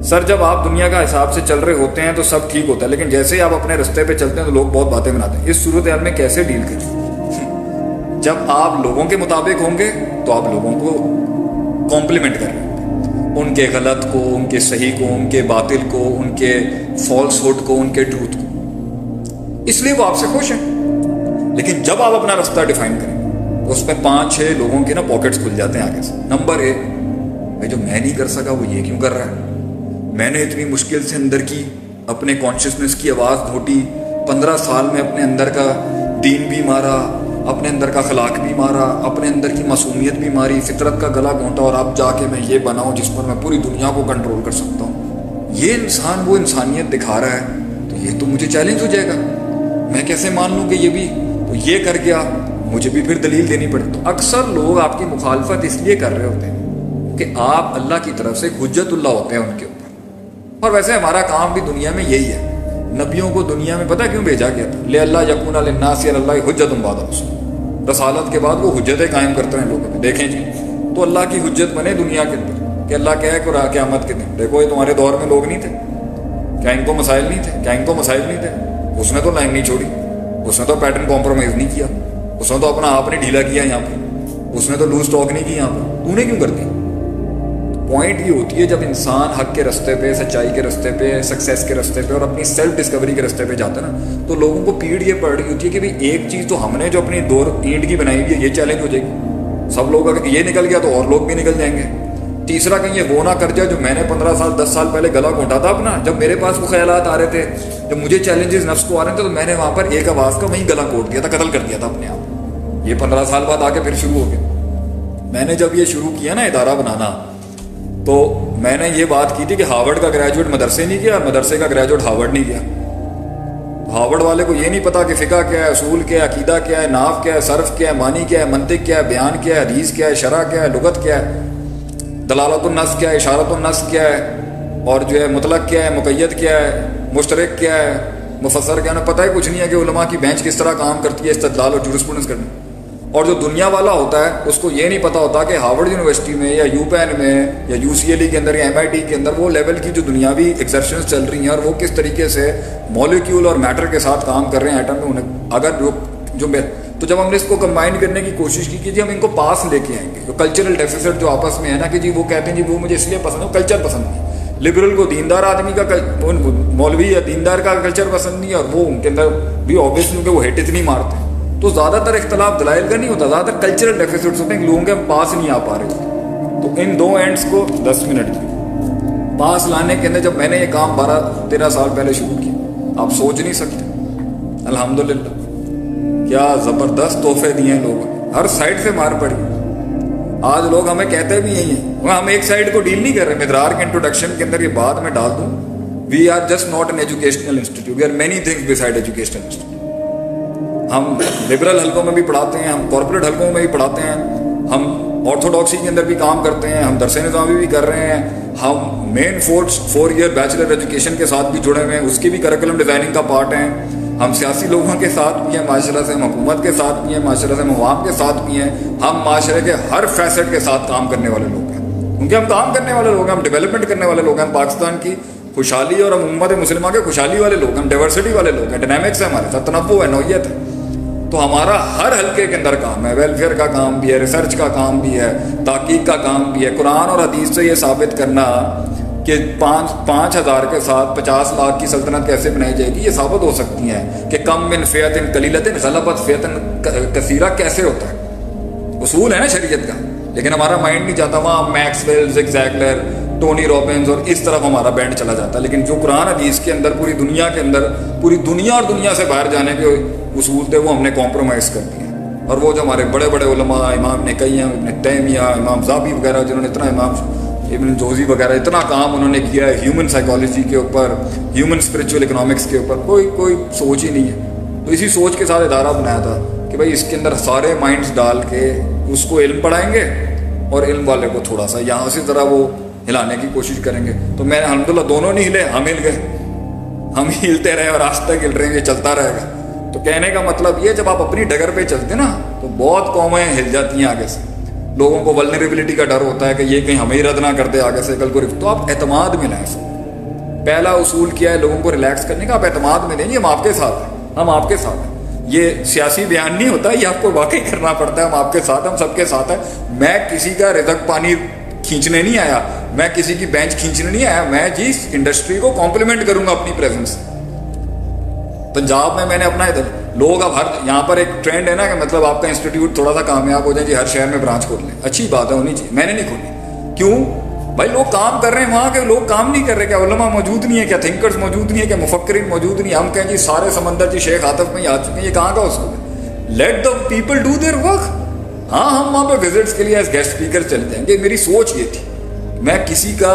سر جب آپ دنیا کا حساب سے چل رہے ہوتے ہیں تو سب ٹھیک ہوتا ہے، لیکن جیسے ہی آپ اپنے رستے پہ چلتے ہیں تو لوگ بہت باتیں بناتے ہیں. اس صورتحال میں کیسے ڈیل کریں؟ جب آپ لوگوں کے مطابق ہوں گے تو آپ لوگوں کو کمپلیمنٹ کر رہے ہیں، ان کے غلط کو، ان کے صحیح کو، ان کے باطل کو، ان کے فالس ہوڈ کو، ان کے ٹروتھ کو، اس لیے وہ آپ سے خوش ہیں. لیکن جب آپ اپنا رستہ ڈیفائن کریں تو اس میں 5-6 لوگوں کے نا پاکٹس کھل جاتے ہیں آگے سے. نمبر 1، بھائی جو میں نہیں کر سکا وہ یہ کیوں کر رہا ہے؟ میں نے اتنی مشکل سے اندر کی اپنے کانشیسنس کی آواز گھونٹی، 15 سال میں اپنے اندر کا دین بھی مارا، اپنے اندر کا اخلاق بھی مارا، اپنے اندر کی معصومیت بھی ماری، فطرت کا گلا گھونٹا، اور اب جا کے میں یہ بناؤں جس پر میں پوری دنیا کو کنٹرول کر سکتا ہوں. یہ انسان وہ انسانیت دکھا رہا ہے تو یہ تو مجھے چیلنج ہو جائے گا. میں کیسے مان لوں کہ یہ بھی تو یہ کر گیا، مجھے بھی پھر دلیل دینی پڑے. تو اکثر لوگ آپ کی مخالفت اس لیے کر رہے ہوتے ہیں کہ آپ اللہ کی طرف سے حجت اللہ ہوتے ہیں ان کے اوپر. اور ویسے ہمارا کام بھی دنیا میں یہی ہے. نبیوں کو دنیا میں پتہ کیوں بھیجا گیا تھا؟ لے اللہ یکون للناس علی اللہ حجت بعد الرسل. رسالت کے بعد وہ حجتیں قائم کرتے ہیں لوگوں پہ. دیکھیں جی، تو اللہ کی حجت بنے دنیا کے اندر کہ اللہ کہے کہ قیامت کے دن دیکھو یہ تمہارے دور میں لوگ نہیں تھے کیا ان کو مسائل نہیں تھے؟ کیا ان کو مسائل نہیں تھے؟ اس نے تو لائن نہیں چھوڑی، اس نے تو پیٹرن کمپرومائز نہیں کیا، اس نے تو اپنا آپ نے ڈھیلا کیا یہاں پہ، اس نے تو لوز ٹاک نہیں کی یہاں پہ. تو نے کیوں کر دی؟ پوائنٹ یہ ہوتی ہے جب انسان حق کے رستے پہ، سچائی کے رستے پہ، سکسیس کے رستے پہ اور اپنی سیلف ڈسکوری کے رستے پہ جاتا ہے نا، تو لوگوں کو پیڑ یہ پڑ رہی ہوتی ہے کہ بھئی ایک چیز تو ہم نے جو اپنی دور اینٹ کی بنائی ہوئی ہے یہ چیلنج ہو جائے گی. سب لوگ اگر یہ نکل گیا تو اور لوگ بھی نکل جائیں گے. تیسرا کہیں یہ وہ نہ کر جائے جو میں نے 15 سال 10 سال پہلے گلا گھونٹا تھا اپنا، جب میرے پاس وہ خیالات آ رہے تھے، جب مجھے چیلنجز نفس کو آ رہے تھے تو میں نے وہاں پر ایک آواز کا وہیں گلا گھونٹ دیا تھا، قتل کر دیا تھا اپنے آپ. یہ 15 سال بعد آ کے پھر شروع ہو گیا. میں نے جب یہ شروع کیا نا ادارہ بنانا تو میں نے یہ بات کی تھی کہ ہارورڈ کا گریجویٹ مدرسے نہیں کیا، مدرسے کا گریجویٹ ہارورڈ نہیں کیا. ہارورڈ والے کو یہ نہیں پتا کہ فقہ کیا ہے، اصول کیا ہے، عقیدہ کیا ہے، نحو کیا ہے، صرف کیا ہے، معنی کیا ہے، منطق کیا ہے، بیان کیا ہے، حدیث کیا ہے، شرع کیا ہے، لغت کیا ہے، دلالت النص کیا ہے، اشارت النص کیا ہے، اور جو ہے مطلق کیا ہے، مقید کیا ہے، مشترک کیا ہے، مفسر کیا ہے. پتہ ہی کچھ نہیں ہے کہ علماء کی بینچ کس طرح کام کرتی ہے استدلال اور جورسپروڈنس کرنے. اور جو دنیا والا ہوتا ہے اس کو یہ نہیں پتا ہوتا کہ ہارورڈ یونیورسٹی میں یا یو پین میں یا یو سی ایل ای کے اندر یا ایم آئی ٹی کے اندر وہ لیول کی جو دنیاوی ایکسرشنز چل رہی ہیں اور وہ کس طریقے سے مالیکیول اور میٹر کے ساتھ کام کر رہے ہیں ایٹم میں. انہیں اگر جو تو جب ہم نے اس کو کمبائن کرنے کی کوشش کی کہ جی ہم ان کو پاس لے کے آئیں گے. جو کلچرل ڈیفیسٹ جو آپس میں ہے نا کہ جی وہ کہتے ہیں جی وہ مجھے اس لیے پسند ہے، کلچر پسند نہیں. لبرل کو دیندار آدمی کا مولوی یا دیندار کا کلچر پسند نہیں ہے، اور وہ ان کے اندر بھی آبویسلی کہ وہ ہیٹ اتنی مارتے ہیں. تو زیادہ تر اختلاف دلائل کا نہیں ہوتا، زیادہ تر کلچرل ڈیفیسٹس ہوتے ہیں کہ لوگوں کے ہم پاس نہیں آ پا رہے ہوتے. تو ان دو اینڈس کو 10 منٹ کی پاس لانے کے اندر جب میں نے یہ کام 12-13 سال پہلے شروع کیا، آپ سوچ نہیں سکتے الحمدللہ کیا زبردست تحفے دیے ہیں لوگوں نے، ہر سائڈ سے مار پڑی. آج لوگ ہمیں کہتے بھی یہی ہیں، ہم ایک سائڈ کو ڈیل نہیں کر رہے. مدرار کے انٹروڈکشن کے اندر یہ بات میں ڈال دوں، we are just not an educational institute, we are many things beside educational institute. ہم لبرل حلقوں میں بھی پڑھاتے ہیں، ہم کارپوریٹ حلقوں میں بھی پڑھاتے ہیں، ہم آرتھوڈاکسی کے اندر بھی کام کرتے ہیں، ہم درس نظامی بھی کر رہے ہیں، ہم مین 4 ایئر بیچلر ایجوکیشن کے ساتھ بھی جڑے ہوئے ہیں، اس کی بھی کریکولم ڈیزائننگ کا پارٹ ہیں. ہم سیاسی لوگوں کے ساتھ بھی ہیں معاشرہ سے، ہم حکومت کے ساتھ بھی ہیں معاشرہ سے، ہم عوام کے ساتھ بھی ہیں، ہم معاشرے کے ہر فیسٹ کے ساتھ کام کرنے والے لوگ ہیں. کیونکہ ہم کام کرنے والے لوگ ہیں، ہم ڈیولپمنٹ کرنے والے لوگ ہیں، ہم پاکستان کی خوشحالی اور ہم امت مسلمہ کے خوشحالی والے لوگ ہیں، ہم ڈائیورسٹی والے لوگ ہیں، ڈائنامکس ہے ہمارے ساتھ، تنوع ہے، نوعیت ہے. تو ہمارا ہر حلقے کے اندر کام ہے، ویلفیئر کا کام بھی ہے، ریسرچ کا کام بھی ہے، تحقیق کا کام بھی ہے. قرآن اور حدیث سے یہ ثابت کرنا کہ 5,000 کے ساتھ 50 لاکھ کی سلطنت کیسے بنائی جائے گی، یہ ثابت ہو سکتی ہیں کہ کم من فیۃ قلیلۃ غلبت فیۃ کثیرہ کیسے ہوتا ہے. اصول ہے نا شریعت کا، لیکن ہمارا مائنڈ نہیں جاتا وہاں Maxwell, Zig Ziglar, Tony Robbins اور اس طرف ہمارا بینڈ چلا جاتا ہے. لیکن جو قرآن حدیث کے اندر پوری دنیا کے اندر پوری دنیا اور دنیا سے باہر جانے کے اصول تھے وہ ہم نے کمپرومائز کر دیے. اور وہ جو ہمارے بڑے بڑے علماء، امام ابن قیم، ابن تیمیہ، امام ذابی وغیرہ، جنہوں نے اتنا، امام ابن جوزی وغیرہ اتنا کام انہوں نے کیا ہے ہیومن سائیکالوجی کے اوپر، ہیومن اسپرچول اکنامکس کے اوپر، کوئی سوچ ہی نہیں ہے. تو اسی سوچ کے ساتھ ادارہ بنایا تھا کہ بھائی اس کے اندر سارے مائنڈز ڈال کے اس کو علم پڑھائیں گے اور علم والے کو تھوڑا سا یہاں سے ذرا وہ ہلانے کی کوشش کریں گے. تو میں الحمدللہ دونوں نہیں ہلے، ہم ہل گئے، ہم ہلتے رہے اور آج تک ہل رہے ہیں، یہ چلتا رہے گا. تو کہنے کا مطلب یہ جب آپ اپنی ڈگر پہ چلتے نا تو بہت قومیں ہل جاتی ہیں آگے سے. لوگوں کو ولنریبلٹی کا ڈر ہوتا ہے کہ یہ کہیں ہمیں ہی رد نہ کر دے آگے سے کل کو. تو آپ اعتماد میں لائیں، پہلا اصول کیا ہے لوگوں کو ریلیکس کرنے کا؟ آپ اعتماد میں دیں، ہم آپ کے ساتھ ہیں، ہم آپ کے ساتھ ہیں. یہ سیاسی بیان نہیں ہوتا، یہ آپ کو واقعی کرنا پڑتا ہے. ہم آپ کے ساتھ، ہم سب کے ساتھ ہیں. میں کسی کا رزق پانی کھینچنے نہیں آیا، میں کسی کی بینچ کھینچنے نہیں آیا، میں جی انڈسٹری کو کمپلیمنٹ کروں گا اپنی پریزنس سے. پنجاب میں نے اپنا لوگ اب یہاں پر ایک ٹرینڈ ہے نا کہ مطلب آپ کا انسٹیٹیوٹ تھوڑا سا کامیاب ہو جائے جی، ہر شہر میں برانچ کھول لیں. اچھی بات ہے، ہونی چاہیے. میں نے نہیں کھولی. کیوں بھائی؟ لوگ کام کر رہے ہیں، وہاں کے لوگ کام نہیں کر رہے. کیا علماء موجود نہیں ہے؟ کیا تھنکرز موجود نہیں ہے؟ کیا مفکرین موجود نہیں؟ ہم کہیں جی سارے سمندر جی شیخ آتف میں ہی آ چکے ہیں. یہ کہاں کا اصول ہے؟ Let the people do their work. ہاں ہم وہاں پہ وزٹس کے لیے ایز گیسٹ اسپیکر چلتے ہیں. کہ میری سوچ یہ تھی، میں کسی کا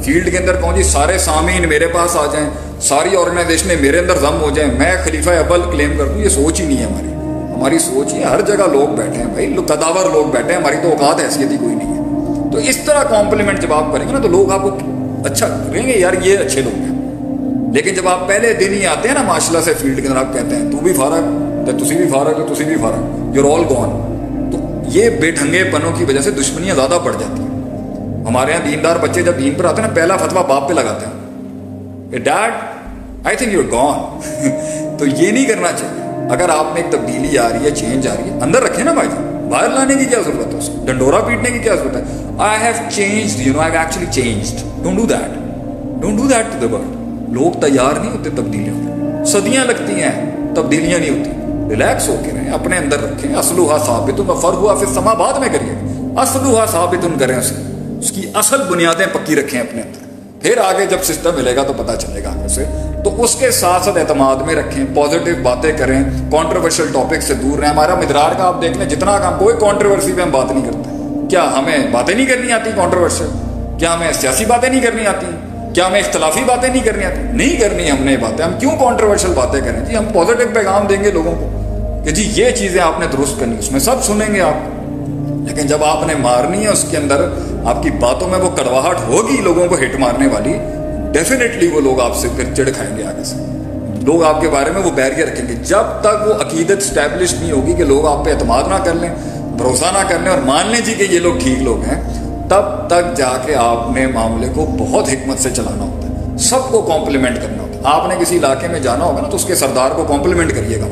فیلڈ کے اندر کہوں جی سارے سامعین میرے پاس آ جائیں، ساری آرگنائزیشنیں میرے اندر ضم ہو جائیں، میں خلیفہ اول کلیم کر دوں. یہ سوچ ہی نہیں ہے ہماری. ہماری سوچ یہ ہر جگہ لوگ بیٹھے ہیں بھائی، قداور لوگ بیٹھے ہیں، ہماری تو اوقات حیثیت ہی کوئی نہیں ہے. تو اس طرح کمپلیمنٹ جب آپ کریں گے نا تو لوگ آپ کو اچھا کریں گے، یار یہ اچھے لوگ ہیں. لیکن جب آپ پہلے دن ہی آتے ہیں نا ماشاء اللہ سے فیلڈ کے اندر، آپ کہتے ہیں تو بھی فارغ، تسی بھی فارغ ہے، تسی بھی فارغ، یو آر آل گون. تو یہ بے ڈھنگے پنوں کی وجہ سے دشمنیاں زیادہ بڑھ جاتی ہیں. ہمارے یہاں دیندار بچے جب دین پر آتے ہیں نا، پہلا فتویٰ باپ پہ لگاتے ہیں، dad I think you are gone. تو یہ نہیں کرنا چاہیے. اگر آپ میں ایک تبدیلی آ رہی ہے، چینج آ رہی ہے، اندر رکھیں نا بھائی جان. باہر لانے کی کیا ضرورت ہے؟ اس کو ڈنڈورا پیٹنے کی کیا ضرورت ہے؟ I have changed, you know, I've actually changed. Don't do that. Don't do that to the world. لوگ تیار نہیں ہوتے تبدیلیوں میں، صدیاں لگتی ہیں، تبدیلیاں نہیں ہوتی. ریلیکس ہو کے رہیں، اپنے اندر رکھیں. اصلھا ثابت فرعھا فی السماء بعد میں کریے. اصلھا ثابت کریں، اس کی اصل بنیادیں پکی رکھیں اپنے اندر. پھر آگے جب سسٹم ملے گا تو پتہ چلے گا آگے سے. تو اس کے ساتھ ساتھ اعتماد میں رکھیں، پازیٹیو باتیں کریں، کانٹروورشل ٹاپک سے دور رہیں. ہمارا مدرار کا آپ دیکھ لیں، جتنا کام، کوئی کانٹروورسی پہ ہم بات نہیں کرتے. کیا ہمیں باتیں نہیں کرنی آتی کانٹروورشل؟ کیا ہمیں سیاسی باتیں نہیں کرنی آتی؟ کیا ہمیں اختلافی باتیں نہیں کرنی آتی؟ نہیں کرنی ہم نے باتیں. ہم کیوں کانٹروورشل باتیں کریں جی؟ ہم پازیٹیو پیغام دیں گے لوگوں کو کہ جی یہ چیزیں آپ نے درست کرنی، اس میں سب سنیں گے آپ. لیکن جب آپ نے مارنی ہے اس کے اندر، آپ کی باتوں میں وہ کڑواہٹ ہوگی لوگوں کو ہٹ مارنے والی، ڈیفینیٹلی وہ لوگ آپ سے پھر چڑ کھائیں گے. آگے سے لوگ آپ کے بارے میں وہ بیریئر رکھیں گے. جب تک وہ عقیدت اسٹیبلش نہیں ہوگی کہ لوگ آپ پہ اعتماد نہ کر لیں، بھروسہ نہ کرنے اور مان لیں جی کہ یہ لوگ ٹھیک لوگ ہیں، تب تک جا کے آپ نے معاملے کو بہت حکمت سے چلانا ہوتا ہے. سب کو کمپلیمنٹ کرنا ہوتا ہے. آپ نے کسی علاقے میں جانا ہوگا نا تو اس کے سردار کو کمپلیمنٹ کریے گا.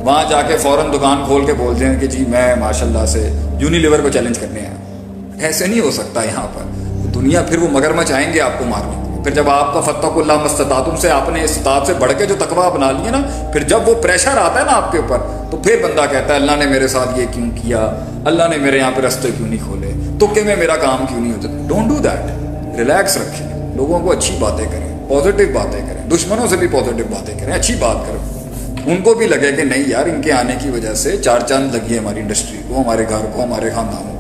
وہاں جا کے فوراً دکان کھول کے بول دیں کہ جی میں ماشاء اللہ سے یونیلیور کو چیلنج کرنے آیا. ایسے نہیں ہو سکتا یہاں پر. دنیا پھر وہ مگرمچ آئیں گے آپ کو مارنے. پھر جب آپ کا فاتقوا اللہ ما استطعتم سے آپ نے استطاعت سے بڑھ کے جو تقویٰ بنا لیے نا، پھر جب وہ پریشر آتا ہے نا آپ کے اوپر، تو پھر بندہ کہتا ہے اللہ نے میرے ساتھ یہ کیوں کیا، اللہ نے میرے یہاں پہ رستے کیوں نہیں کھولے، تکے میں میرا کام کیوں نہیں ہوتا. Don't do that. ریلیکس رکھیں، لوگوں کو اچھی باتیں کریں، پازیٹیو باتیں کریں، دشمنوں سے بھی پازیٹیو باتیں کریں، اچھی بات کریں. ان کو بھی لگے کہ نہیں یار ان کے آنے کی وجہ سے چار چاند لگی ہے ہماری انڈسٹری کو، ہمارے گھر کو، ہمارے خاندانوں کو.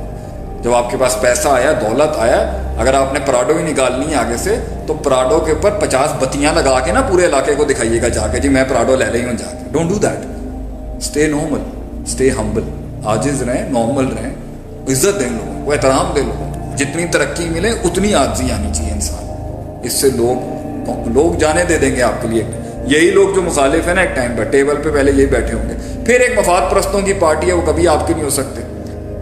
جب آپ کے پاس پیسہ آیا، دولت آیا، اگر آپ نے پراڈو ہی نکالنی ہے آگے سے تو پراڈو کے اوپر 50 بتیاں لگا کے نا پورے علاقے کو دکھائیے گا جا کے جی میں پراڈو لے رہی ہوں جا کے. Don't do that. Stay normal, stay humble, عاجز رہیں، نارمل رہیں، عزت دیں لوگوں کو، احترام دیں لوگوں کو. جتنی ترقی ملے اتنی عاجزی آنی چاہیے انسان. اس سے لوگ جانے دے دیں گے آپ کے لیے. یہی لوگ جو مخالف ہیں نا ایک ٹائم پر ٹیبل پہ پہلے یہی بیٹھے ہوں گے. پھر ایک مفاد پرستوں کی پارٹی ہے، وہ کبھی آپ کی نہیں ہو سکتے.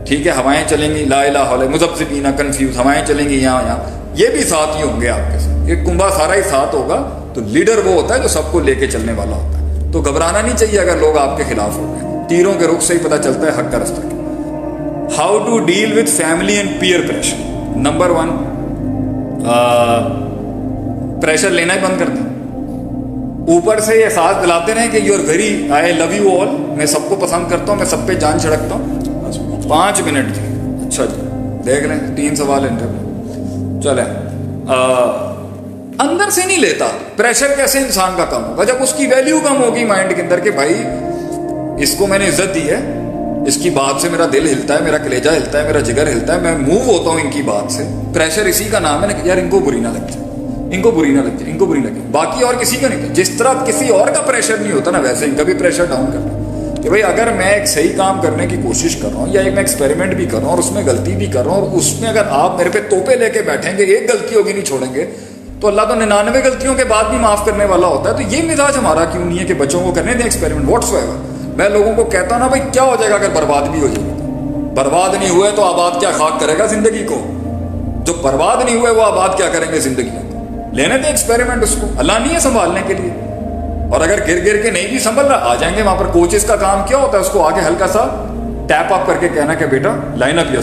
ٹھیک ہے، ہوائیں چلیں گی، لا الہ الا مذبذبین کنفیوز، ہوائیں چلیں گی یہاں، یہ بھی ساتھ ہی ہوں گے آپ کے ساتھ. ایک کنبا سارا ہی ساتھ ہوگا. تو لیڈر وہ ہوتا ہے جو سب کو لے کے چلنے والا ہوتا ہے. تو گھبرانا نہیں چاہیے اگر لوگ آپ کے خلاف ہو گئے. تیروں کے رخ سے ہی پتہ چلتا ہے حق کا رستہ. How to deal with family and peer pressure. Number 1، pressure لینا ہی بند کر دیں. اوپر سے یہ احساس دلاتے رہیں کہ you are very, I love you all, میں سب کو پسند کرتا ہوں، میں سب پہ جان چھڑکتا ہوں. 5 منٹ جی. اچھا جی دیکھ لیں 3 سوال انٹرویو. چلیں اندر سے نہیں لیتا. پریشر کیسے انسان کا کم ہوگا؟ جب اس کی ویلیو کم ہوگی مائنڈ کے اندر کہ بھائی اس کو میں نے عزت دی ہے، اس کی بات سے میرا دل ہلتا ہے، میرا کلیجہ ہلتا ہے، میرا جگر ہلتا ہے، میں موو ہوتا ہوں ان کی بات سے. پریشر اسی کا نام ہے نا کہ یار ان کو بری نہ لگ جائے، ان کو بری نہ لگ جائے، ان کو بری لگے. باقی اور کسی کا نہیں. جس طرح کسی اور کا پریشر نہیں ہوتا نا، ویسے ان کا بھی پریشر ڈاؤن کرنا کہ بھائی اگر میں ایک صحیح کام کرنے کی کوشش کر رہا ہوں یا ایک میں ایکسپیریمنٹ بھی کر رہا ہوں اور اس میں غلطی بھی کر رہا ہوں، اور اس میں اگر آپ میرے پہ توپے لے کے بیٹھیں گے، ایک غلطی ہوگی نہیں چھوڑیں گے، تو اللہ تو 99 غلطیوں کے بعد بھی معاف کرنے والا ہوتا ہے. تو یہ مزاج ہمارا کیوں نہیں ہے کہ بچوں کو کرنے دیں ایکسپیریمنٹ واٹس ایور. میں لوگوں کو کہتا ہوں نا بھائی کیا ہو جائے گا اگر برباد بھی ہو جائے گا. برباد نہیں ہوئے تو آباد کیا خاک کرے گا زندگی کو؟ جو برباد نہیں ہوئے وہ آباد کیا کریں گے زندگی کو؟ لینے دیں ایکسپیریمنٹ اس کو, اللہ نہیں ہے سنبھالنے کے لیے. اور اگر گر گر کے نہیں بھی سنبھل رہا, آ جائیں گے وہاں پر. کوچز کا کام کیا ہوتا ہے, اس کو آگے ہلکا سا ٹیپ اپ کر کے کہنا کہ بیٹا لائن اپ یور